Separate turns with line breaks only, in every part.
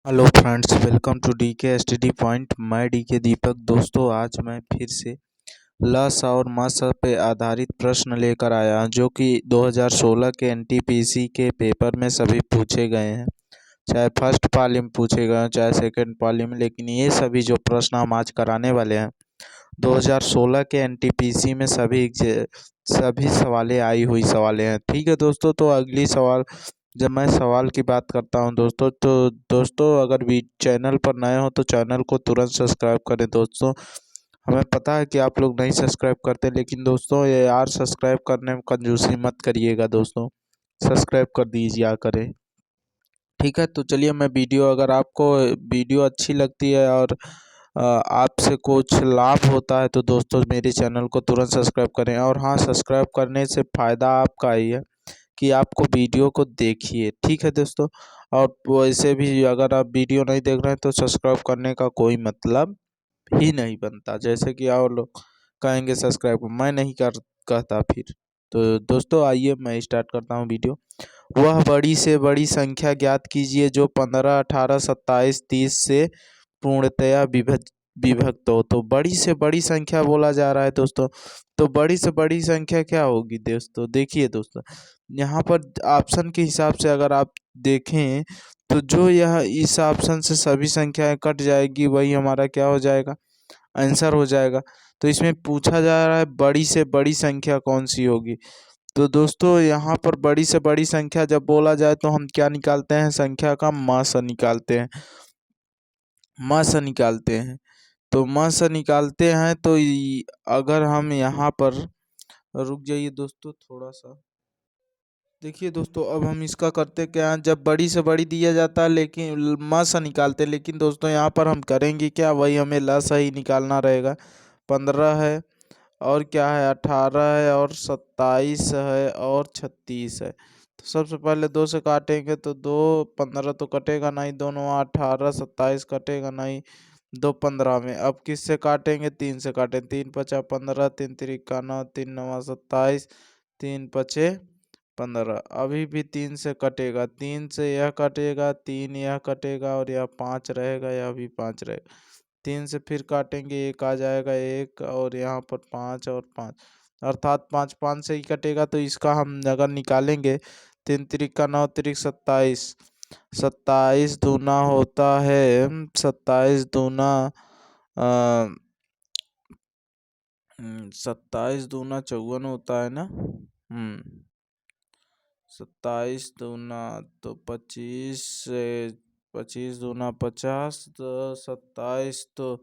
Hello friends, welcome to DK study point. मैं DK Deepak. दोस्तों, आज मैं फिर से लस और मस पे आधारित प्रश्न लेकर आया हूं, जो कि 2016 के एनटीपीसी के पेपर में सभी पूछे गए हैं। चाहे फर्स्ट पाली में पूछे गए हों, चाहे सेकंड पाली में, लेकिन ये सभी जो प्रश्न हम आज कराने वाले हैं 2016 के एनटीपीसी में सभी सवालें आई हुई सवालें हैं। ठीक है दोस्तों, तो अगली सवाल जब मैं सवाल की बात करता हूं दोस्तों, तो दोस्तों अगर भी चैनल पर नए हो तो चैनल को तुरंत सब्सक्राइब करें दोस्तों। हमें पता है कि आप लोग नहीं सब्सक्राइब करते, लेकिन दोस्तों ये यार सब्सक्राइब करने में कंजूसी मत करिएगा दोस्तों, सब्सक्राइब कर दीजिए करें। ठीक है, तो चलिए मैं अगर आपको वीडियो अच्छी लगती है और आपसे कुछ लाभ होता है तो दोस्तों मेरे चैनल को तुरंत सब्सक्राइब करें। और हाँ, सब्सक्राइब करने से फ़ायदा आपका ही है कि आपको वीडियो को देखिए। ठीक है दोस्तों, और वैसे भी अगर आप वीडियो नहीं देख रहे हैं तो सब्सक्राइब करने का कोई मतलब ही नहीं बनता। जैसे कि और लोग कहेंगे सब्सक्राइब, मैं नहीं कहता फिर। तो दोस्तों आइए मैं स्टार्ट करता हूँ वीडियो। वह बड़ी से बड़ी संख्या ज्ञात कीजिए जो 15, 18, 27, 30 से पूर्णतया विभक्त हो। तो बड़ी से बड़ी संख्या बोला जा रहा है दोस्तों। तो बड़ी से बड़ी संख्या क्या होगी दोस्तों? देखिए दोस्तों, यहाँ पर ऑप्शन के हिसाब से अगर आप देखें तो जो यह इस ऑप्शन से सभी संख्याएं कट जाएगी वही हमारा क्या हो जाएगा, आंसर हो जाएगा। तो इसमें पूछा जा रहा है बड़ी से बड़ी संख्या कौन सी होगी। तो दोस्तों यहाँ पर बड़ी से बड़ी संख्या जब बोला जाए तो हम क्या निकालते हैं, संख्या का मास निकालते हैं, मास निकालते हैं। तो मास निकालते हैं तो अगर हम यहाँ पर रुक जाइए दोस्तों थोड़ा सा। देखिए दोस्तों, अब हम इसका करते क्या हैं, जब बड़ी से बड़ी दिया जाता है लेकिन मासा निकालते हैं, लेकिन दोस्तों यहाँ पर हम करेंगे क्या, वही हमें लसा ही निकालना रहेगा। 15 है और क्या है, 18 है और 27 है और 36 है। तो सबसे पहले दो से काटेंगे तो दो, 15 तो कटेगा नहीं, दोनों 18, 27 कटेगा नहीं, दो 15 में। अब किससे काटेंगे, तीन से काटें, 3 पचा 15, 3 तिरिका 9, 3 नवा 27, 3 पचे 15। अभी भी 3 से कटेगा, 3 से यह कटेगा, 3 यह कटेगा और यह 5 रहेगा, यह भी 5 रहेगा। 3 से फिर काटेंगे, एक आ जाएगा एक, और यहाँ पर 5 और 5, अर्थात 5 5 से ही कटेगा। तो इसका हम अगर निकालेंगे, 3 तिरिका 9 तिरिक 27, 27 दूना होता है, 27 दूना 27 दूना 54 होता है ना। 27 दूना तो 25 से, 25 दूना 50, तो 27 तो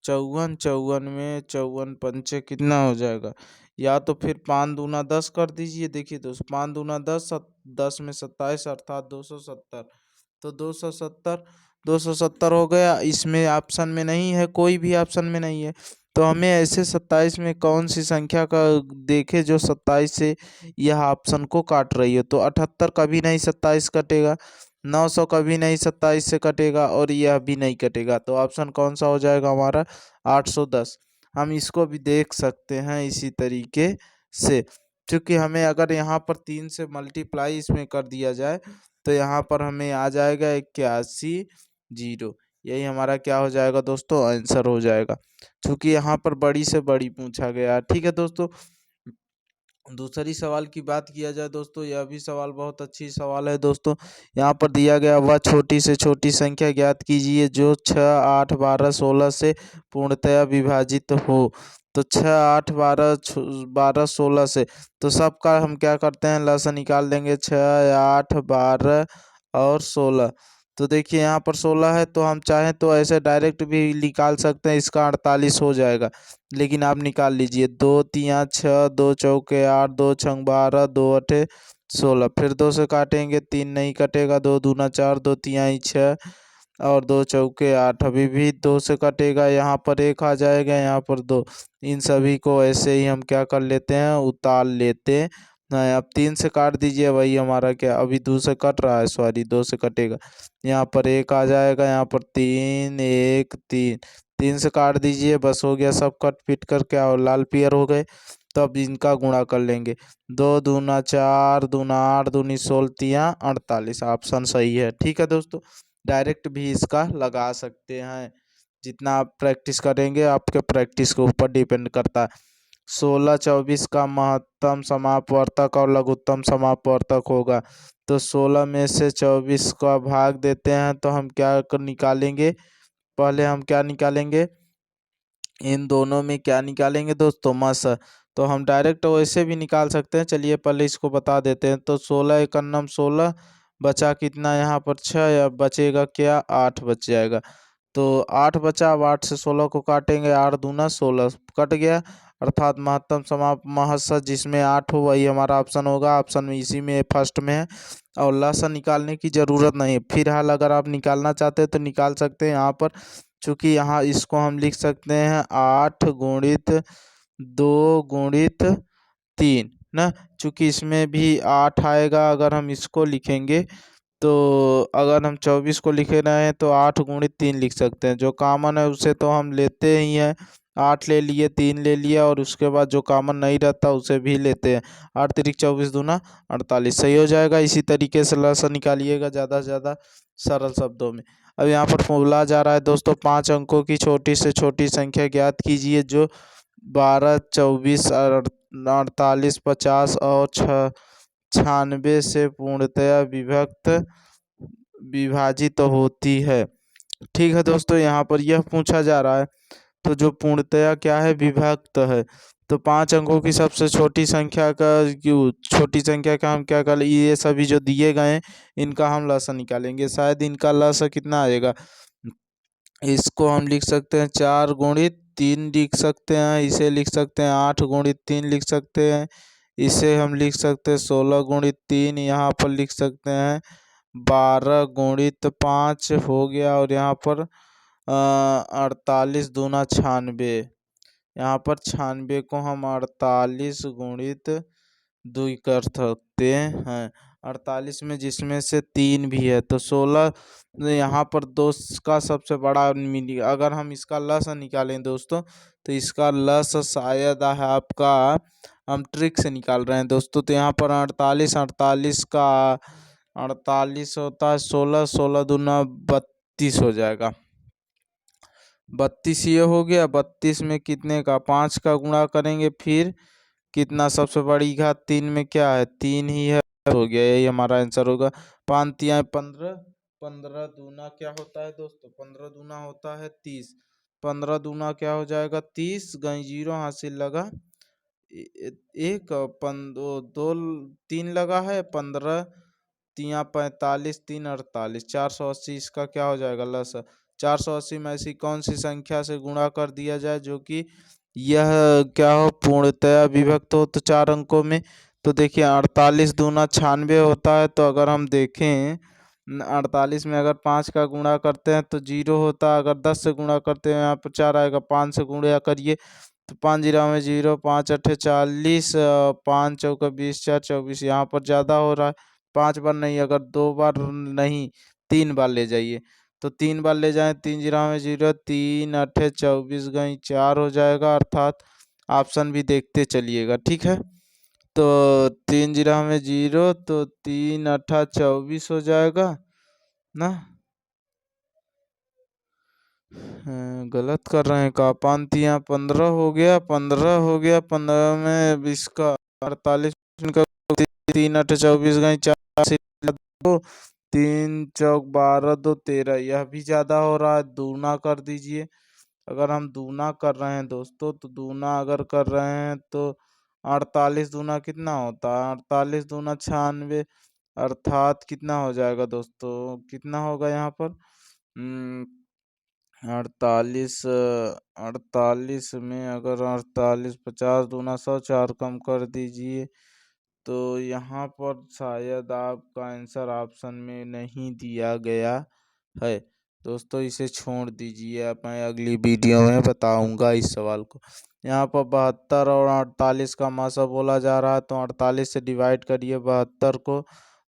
54, 54 में 54 पंचे कितना हो जाएगा, या तो फिर 5 दूना 10 कर दीजिए। देखिए दोस्त, 5 दूना 10, 10 में 27 अर्थात 270। तो 270, 270 हो गया। इसमें ऑप्शन में नहीं है, कोई भी ऑप्शन में नहीं है। तो हमें ऐसे 27 में कौन सी संख्या का देखे जो 27 से यह ऑप्शन को काट रही है। तो 78 कभी नहीं 27 कटेगा, 900 कभी नहीं 27 से कटेगा, और यह भी नहीं कटेगा। तो ऑप्शन कौन सा हो जाएगा हमारा, 810। हम इसको भी देख सकते हैं इसी तरीके से, क्योंकि हमें अगर यहाँ पर 3 से मल्टीप्लाई इसमें कर दिया जाए तो यहाँ पर हमें आ जाएगा 81, 0। यही हमारा क्या हो जाएगा दोस्तों, आंसर हो जाएगा, क्योंकि यहाँ पर बड़ी से बड़ी पूछा गया। ठीक है दोस्तों, दूसरी सवाल की बात किया जाए दोस्तों, यह भी सवाल बहुत अच्छी सवाल है दोस्तों। यहाँ पर दिया गया, वह छोटी से छोटी संख्या ज्ञात कीजिए जो 6, 8, 12, 16 से पूर्णतया विभाजित हो। तो 6, 8, 12, 12, 16 से, तो सबका हम क्या करते हैं, लसा निकाल देंगे, 6, 8, 12 और 16। तो देखिए यहाँ पर 16 है, तो हम चाहें तो ऐसे डायरेक्ट भी निकाल सकते हैं, इसका 48 हो जाएगा। लेकिन आप निकाल लीजिए, 2 तिया 6, 2 चौके 8, 2 छंग 12, 2 अठे 16। फिर 2 से काटेंगे, 3 नहीं कटेगा, 2 दूना 4, 2 तिहाई 6 और 2 चौके 8। अभी भी 2 से कटेगा, यहाँ पर 1 आ जाएगा, यहाँ पर 2। इन सभी को ऐसे ही हम क्या कर लेते हैं, उतार लेते हैं। अब 3 से काट दीजिए, वही हमारा क्या, अभी 2 से कट रहा है, सॉरी 2 से कटेगा, यहाँ पर 1 आ जाएगा, यहाँ पर 3, 1, 3। 3 से काट दीजिए, बस हो गया, सब कट पिट कर क्या हो, लाल पियर हो गए। तो अब इनका गुणा कर लेंगे, 2 दूना 4, दूना 8, दूनी 16, तिया 48। ऑप्शन सही है। ठीक है दोस्तों, डायरेक्ट भी इसका लगा सकते हैं। जितना आप प्रैक्टिस करेंगे आपके प्रैक्टिस के ऊपर डिपेंड करता है। 16-24 का महत्तम समापवर्तक और लघुत्तम समापवर्तक होगा। तो 16 में से 24 का भाग देते हैं तो हम क्या निकालेंगे, पहले हम क्या निकालेंगे, इन दोनों में क्या निकालेंगे दोस्तों, मस। तो हम डायरेक्ट वैसे भी निकाल सकते हैं, चलिए पहले इसको बता देते हैं। तो 16 एकन्नम 16, बचा कितना यहाँ पर 6, या बचेगा क्या, 8 बच जाएगा। तो 8 बचा, अब 8 से 16 को काटेंगे, 8 दूना 16 कट गया, अर्थात महत्तम समाप महस जिसमें 8 हो वही हमारा ऑप्शन होगा। ऑप्शन में इसी में फर्स्ट में है और लसन निकालने की ज़रूरत नहीं है। फिलहाल अगर आप निकालना चाहते हैं तो निकाल सकते हैं यहाँ पर, चूँकि यहाँ इसको हम लिख सकते हैं 8 गुणित 2 गुणित 3 ना, चूँकि इसमें भी 8 आएगा। अगर हम इसको लिखेंगे तो अगर हम 24 को लिख रहे हैं तो 8 गुणित 3 लिख सकते हैं। जो कॉमन है उसे तो हम लेते ही हैं, 8 ले लिए, 3 ले लिया, और उसके बाद जो कॉमन नहीं रहता उसे भी लेते हैं। 8 तिरिक 24 दूना 48 सही हो जाएगा। इसी तरीके से लसन निकालिएगा ज़्यादा से ज़्यादा सरल शब्दों में। अब यहाँ पर फॉर्मूला जा रहा है दोस्तों, 5 अंकों की छोटी से छोटी संख्या ज्ञात कीजिए जो 12, 24, 48, 50 और 96 से पूर्णतया विभाजित होती है। ठीक है दोस्तों, यहाँ पर यह पूछा जा रहा है तो जो पूर्णतया क्या है, विभक्त है। तो 5 अंकों की सबसे छोटी संख्या का, क्यों छोटी संख्या का हम क्या कर, ये सभी जो दिए गए हैं इनका हम लसन निकालेंगे। शायद इनका लसन कितना आएगा, इसको हम लिख सकते हैं 4 गुणित 3 लिख सकते हैं, इसे लिख सकते हैं 8 गुणित 3 लिख सकते हैं, इसे हम लिख सकते हैं 16 गुणित 3, यहाँ पर लिख सकते हैं 12 गुणित 5 हो गया, और यहाँ पर 48 दूना 96, यहाँ पर 96 को हम 48 गुणित 2 कर सकते हैं। 48 में जिसमें से 3 भी है तो 16, यहाँ पर दो का सबसे बड़ा मिली। अगर हम इसका लस निकालें दोस्तों तो इसका लस शायद है आपका, हम ट्रिक से निकाल रहे हैं दोस्तों। तो यहाँ पर 48, 48 का 48 होता है 16, 16 दूना 32 हो जाएगा। 32 ये हो गया। 32 में कितने का 5 का गुणा करेंगे, फिर कितना, सबसे बड़ी घात 3 में क्या है, 3 ही है, हो गया, यही हमारा आंसर होगा। 5 तिया 15, 15 दूना क्या होता है दोस्तों, 15 दूना होता है 30, 15 दूना क्या हो जाएगा 30, गई जीरो हासिल लगा, एक दो 3 लगा है, 15 तिया 45, 3 48, 480 इसका क्या हो जाएगा लस। 480 में ऐसी कौन सी संख्या से गुणा कर दिया जाए जो कि यह क्या हो, पूर्णतया विभक्त हो तो 4 अंकों में। तो देखिए 48 दूना 96 होता है, तो अगर हम देखें 48 में अगर 5 का गुणा करते हैं तो 0 होता है, अगर 10 से गुणा करते हैं यहाँ पर 4 आएगा, 5 से गुणा करिए तो 5 जीरो में 0, 5 अट्ठे 40, 5 चौका 20, 4 24, यहाँ पर ज़्यादा हो रहा है। 5 बार नहीं, अगर 2 बार नहीं 3 बार ले जाइए, तो 3 बार ले जाएं, 3 जीरो में 0, 3 अट्ठे 24 गई 4 हो जाएगा, अर्थात ऑप्शन भी देखते चलिएगा। ठीक है, तो 3 जीरो में 0, तो 3 अट्ठा 24 हो जाएगा ना। गलत कर रहे हैं का, 5 तिया 15 हो गया, 15 हो गया, 15 में इसका 48 का 3 अट्ठे 24 गई 4, 3 चौक 12, 2 13, यह भी ज़्यादा हो रहा है, दूना कर दीजिए। अगर हम दूना कर रहे हैं दोस्तों, तो दूना अगर कर रहे हैं तो 48 दूना कितना होता है, 48 दूना 96, अर्थात कितना हो जाएगा दोस्तों, कितना होगा यहाँ पर 48, 48 में अगर 48, 50 दूना 100, 4 कम कर दीजिए, तो यहाँ पर शायद आपका आंसर ऑप्शन में नहीं दिया गया है दोस्तों, इसे छोड़ दीजिए, अब मैं अगली वीडियो में बताऊंगा इस सवाल को। यहाँ पर 72 और 48 का मासा बोला जा रहा है, तो 48 से डिवाइड करिए 72 को,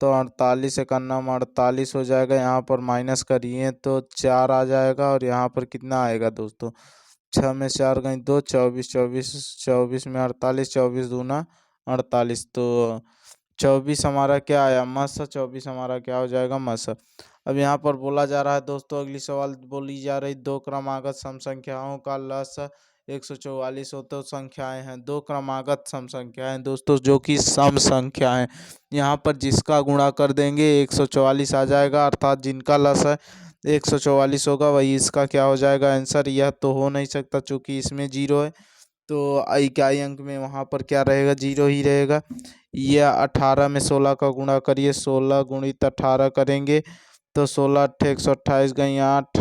तो 48 का नाम 48 हो जाएगा, यहाँ पर माइनस करिए तो 4 आ जाएगा, और यहाँ पर कितना आएगा दोस्तों, 6 में 4 गई 2, 24, 24, 24 में 48, 24 दूना 48, तो 24 हमारा क्या आया मस, 24 हमारा क्या हो जाएगा मस। अब यहाँ पर बोला जा रहा है दोस्तों, अगली सवाल बोली जा रही, दो क्रमागत सम संख्याओं का लस 144 हो तो संख्याएं हैं। दो क्रमागत सम संख्याएं दोस्तों जो कि सम संख्याएं, यहाँ पर जिसका गुणा कर देंगे 144 आ जाएगा, अर्थात जिनका लस है 144 होगा वही इसका क्या हो जाएगा आंसर। यह तो हो नहीं सकता चूंकि इसमें जीरो है, तो इकाई अंक में वहाँ पर क्या रहेगा, जीरो ही रहेगा। यह 18 में 16 का गुणा करिए, 16 गुणित 18 करेंगे तो 16 अट्ठे 128 गई 8,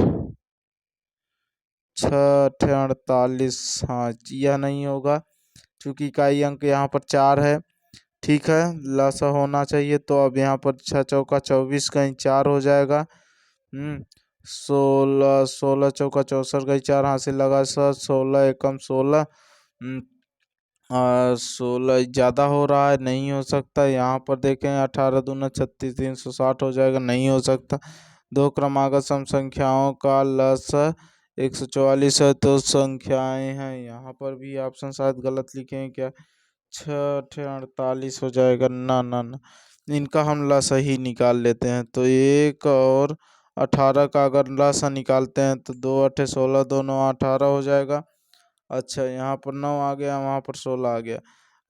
6 अट्ठे 48। हाँ यह नहीं होगा क्योंकि इकाई अंक यहाँ पर 4 है। ठीक है, लसा होना चाहिए, तो अब यहाँ पर 6 चौका 24 कहीं 4 हो जाएगा। 16 16 चौका 64 कहीं 4 हाथ से लगा, 16 एकम 16। 16 ज़्यादा हो रहा है, नहीं हो सकता। यहाँ पर देखें 18 दूना 36 360 हो जाएगा, नहीं हो सकता। दो क्रमागत सम संख्याओं का लस 144 है तो संख्याएं हैं, यहाँ पर भी ऑप्शन शायद गलत लिखे हैं क्या, 6 अट्ठे 48 हो जाएगा। ना ना ना, इनका हम लसा ही निकाल लेते हैं। तो 1 और 18 का अगर लसा निकालते हैं तो 2 अट्ठे 16, दोनों 18 हो जाएगा। अच्छा यहाँ पर 9 आ गया, वहाँ पर 16 आ गया।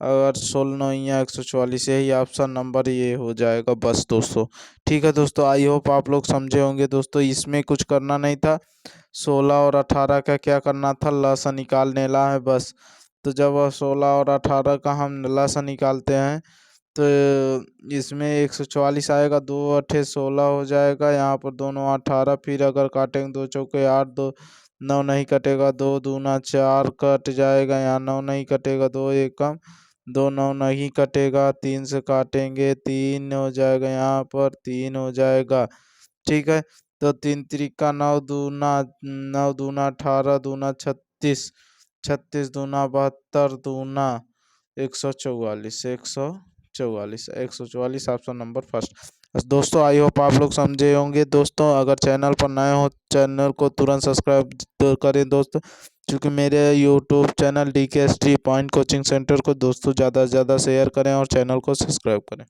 अगर 16 9 या 144, यही ऑप्शन नंबर ये हो जाएगा बस दोस्तों। ठीक है दोस्तों, आई होप आप लोग समझे होंगे दोस्तों, इसमें कुछ करना नहीं था। 16 और 18 का क्या करना था, लसा निकालने ला है बस। तो जब 16 और 18 का हम लसा निकालते हैं तो इसमें 144 आएगा, 2 अट्ठे 16 हो जाएगा, यहाँ पर दोनों 18। फिर अगर काटेंगे 2 चौके 8, 2 9 नहीं कटेगा, 2 दूना 4 कट जाएगा, यहाँ 9 नहीं कटेगा, 2 एकम 2 9 नहीं कटेगा, 3 से काटेंगे 3 हो जाएगा, यहाँ पर 3 हो जाएगा। ठीक है, तो 3 त्रिका 9 दूना 9 दूना 18 दूना 36, 36 दूना 72 दूना 144, 144 ऑप्शन नंबर फर्स्ट। दोस्तों आई होप आप लोग समझे होंगे दोस्तों। अगर चैनल पर नए हो चैनल को तुरंत सब्सक्राइब तो करें दोस्तों, क्योंकि मेरे YouTube channel DKST point coaching centre को दोस्तों ज़्यादा से ज़्यादा शेयर करें और चैनल को सब्सक्राइब करें।